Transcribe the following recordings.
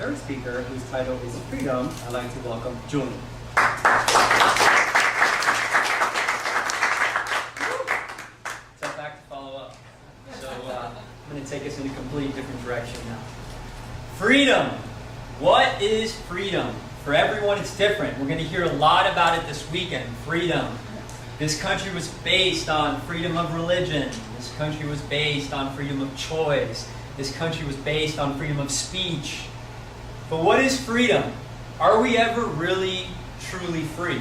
third speaker, whose title is Freedom, I'd like to welcome Julian. Tough act to follow up. So I'm going to take us in a completely different direction now. Freedom. What is freedom? For everyone, it's different. We're going to hear a lot about it this weekend. Freedom. This country was based on freedom of religion. This country was based on freedom of choice. This country was based on freedom of speech. But what is freedom? Are we ever really, truly free?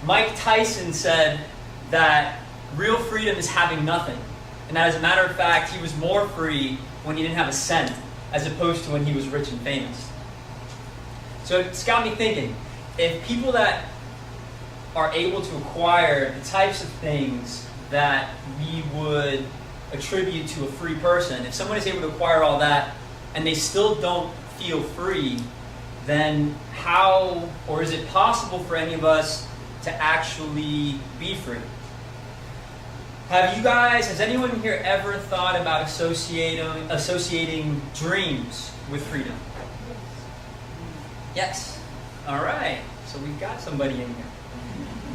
Mike Tyson said that real freedom is having nothing. And that, as a matter of fact, he was more free when he didn't have a cent, as opposed to when he was rich and famous. So it's got me thinking, if people that are able to acquire the types of things that we would attribute to a free person, if someone is able to acquire all that and they still don't feel free, then how, or is it possible for any of us to actually be free? Has anyone here ever thought about associating dreams with freedom? Yes. All right. So we've got somebody in here.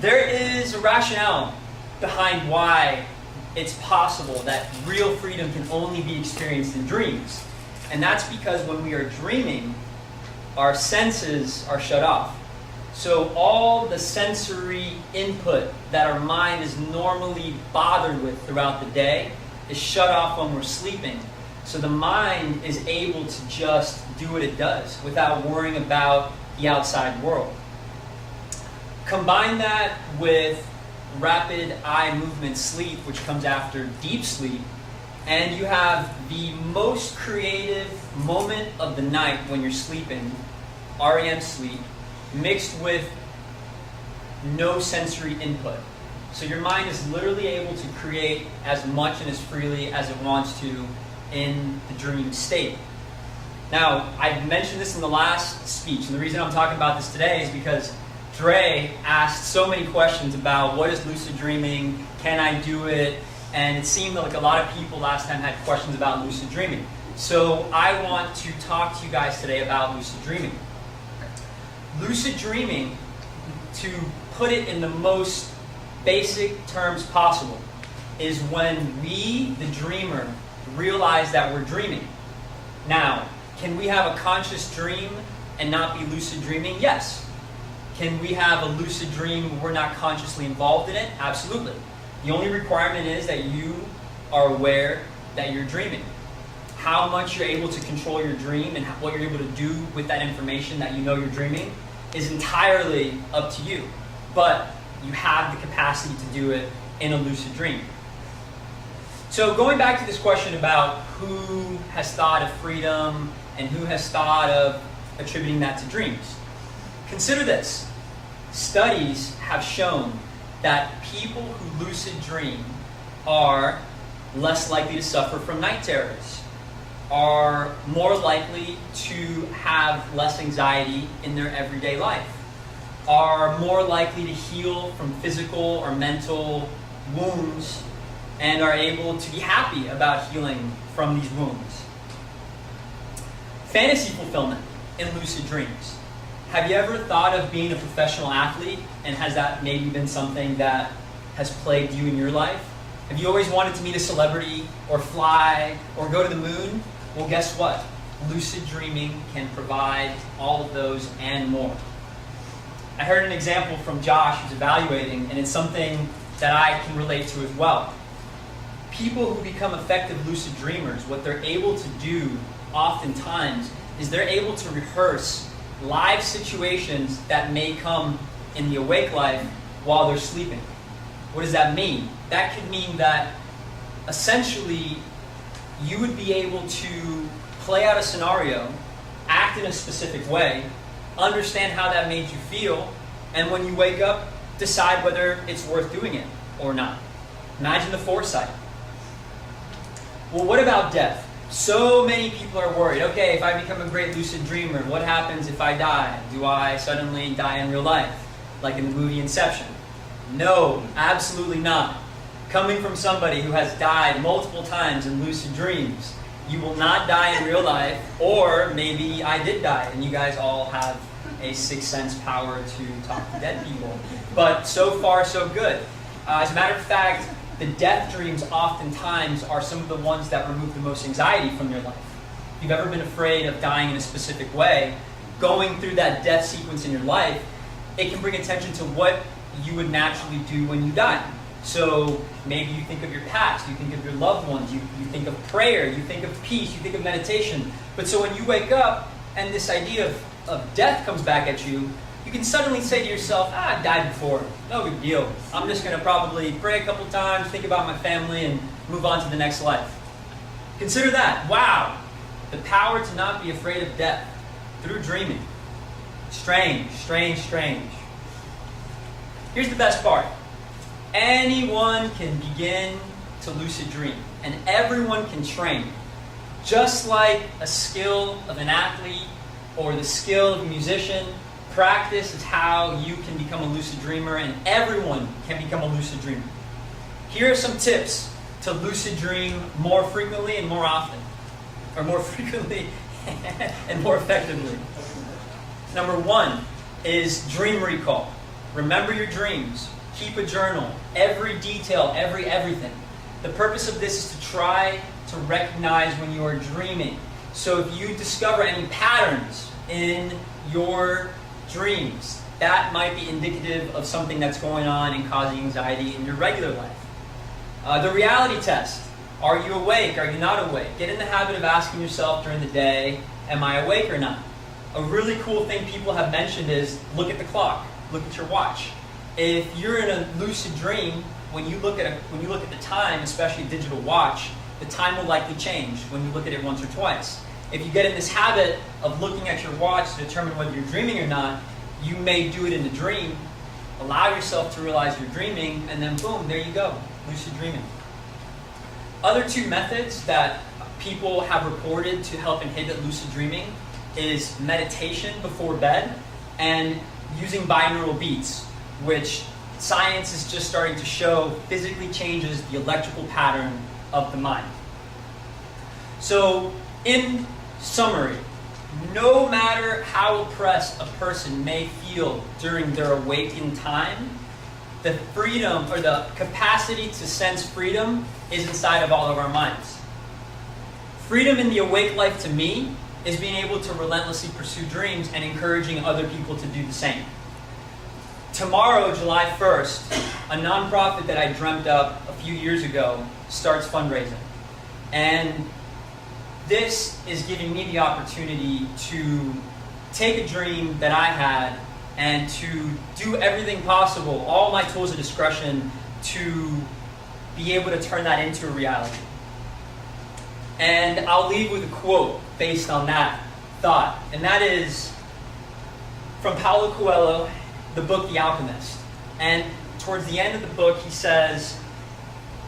There is a rationale behind why it's possible that real freedom can only be experienced in dreams. And that's because when we are dreaming, our senses are shut off. So all the sensory input that our mind is normally bothered with throughout the day is shut off when we're sleeping. So the mind is able to just do what it does without worrying about the outside world. Combine that with rapid eye movement sleep, which comes after deep sleep, and you have the most creative moment of the night when you're sleeping, REM sleep, mixed with no sensory input. So your mind is literally able to create as much and as freely as it wants to in the dream state. Now, I mentioned this in the last speech, and the reason I'm talking about this today is because Dre asked so many questions about what is lucid dreaming, can I do it, and it seemed like a lot of people last time had questions about lucid dreaming. So I want to talk to you guys today about lucid dreaming. Lucid dreaming, to put it in the most basic terms possible, is when we, the dreamer, realize that we're dreaming. Now, can we have a conscious dream and not be lucid dreaming? Yes. Can we have a lucid dream where we're not consciously involved in it? Absolutely. The only requirement is that you are aware that you're dreaming. How much you're able to control your dream and what you're able to do with that information that you know you're dreaming is entirely up to you. But you have the capacity to do it in a lucid dream. So going back to this question about who has thought of freedom and who has thought of attributing that to dreams. Consider this. Studies have shown that people who lucid dream are less likely to suffer from night terrors, are more likely to have less anxiety in their everyday life, are more likely to heal from physical or mental wounds, and are able to be happy about healing from these wounds. Fantasy fulfillment in lucid dreams. Have you ever thought of being a professional athlete, and has that maybe been something that has plagued you in your life? Have you always wanted to meet a celebrity, or fly, or go to the moon? Well, guess what? Lucid dreaming can provide all of those and more. I heard an example from Josh who's evaluating, and it's something that I can relate to as well. People who become effective lucid dreamers, what they're able to do oftentimes is they're able to rehearse live situations that may come in the awake life while they're sleeping. What does that mean? That could mean that essentially you would be able to play out a scenario, act in a specific way, understand how that made you feel, and when you wake up, decide whether it's worth doing it or not. Imagine the foresight. Well, what about death? So many people are worried. Okay, if I become a great lucid dreamer, what happens if I die? Do I suddenly die in real life, like in the movie Inception? No, absolutely not. Coming from somebody who has died multiple times in lucid dreams, You will not die in real life, or maybe I did die, and you guys all have a sixth sense power to talk to dead people. But so far, so good. As a matter of fact, the death dreams oftentimes are some of the ones that remove the most anxiety from your life. If you've ever been afraid of dying in a specific way, going through that death sequence in your life, it can bring attention to what you would naturally do when you die. So maybe you think of your past, you think of your loved ones, you think of prayer, you think of peace, you think of meditation. But so when you wake up and this idea of death comes back at you, you can suddenly say to yourself, I died before, no big deal. I'm just going to probably pray a couple times, think about my family, and move on to the next life. Consider that. Wow. The power to not be afraid of death through dreaming. Strange, strange, strange. Here's the best part. Anyone can begin to lucid dream, and everyone can train. Just like a skill of an athlete or the skill of a musician, practice is how you can become a lucid dreamer, and everyone can become a lucid dreamer. Here are some tips to lucid dream more frequently and more often, or more frequently and more effectively. Number 1 is dream recall. Remember your dreams. Keep a journal. Every detail, everything. The purpose of this is to try to recognize when you are dreaming. So if you discover any patterns in your dreams, that might be indicative of something that's going on and causing anxiety in your regular life. The reality test. Are you awake? Are you not awake? Get in the habit of asking yourself during the day, am I awake or not? A really cool thing people have mentioned is look at the clock. Look at your watch. If you're in a lucid dream, when you look at the time, especially a digital watch, the time will likely change when you look at it once or twice. If you get in this habit of looking at your watch to determine whether you're dreaming or not, you may do it in the dream. Allow yourself to realize you're dreaming, and then boom, there you go, lucid dreaming. Other 2 methods that people have reported to help inhibit lucid dreaming is meditation before bed and using binaural beats, which science is just starting to show physically changes the electrical pattern of the mind. So, in summary, no matter how oppressed a person may feel during their awakened time, the freedom or the capacity to sense freedom is inside of all of our minds. Freedom in the awake life to me is being able to relentlessly pursue dreams and encouraging other people to do the same. Tomorrow, July 1st, a nonprofit that I dreamt up a few years ago starts fundraising. And this is giving me the opportunity to take a dream that I had and to do everything possible, all my tools of discretion, to be able to turn that into a reality. And I'll leave with a quote based on that thought, and that is from Paulo Coelho, the book The Alchemist. And towards the end of the book, he says,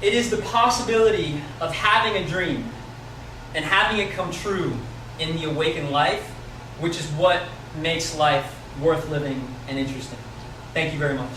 it is the possibility of having a dream and having it come true in the awakened life, which is what makes life worth living and interesting. Thank you very much.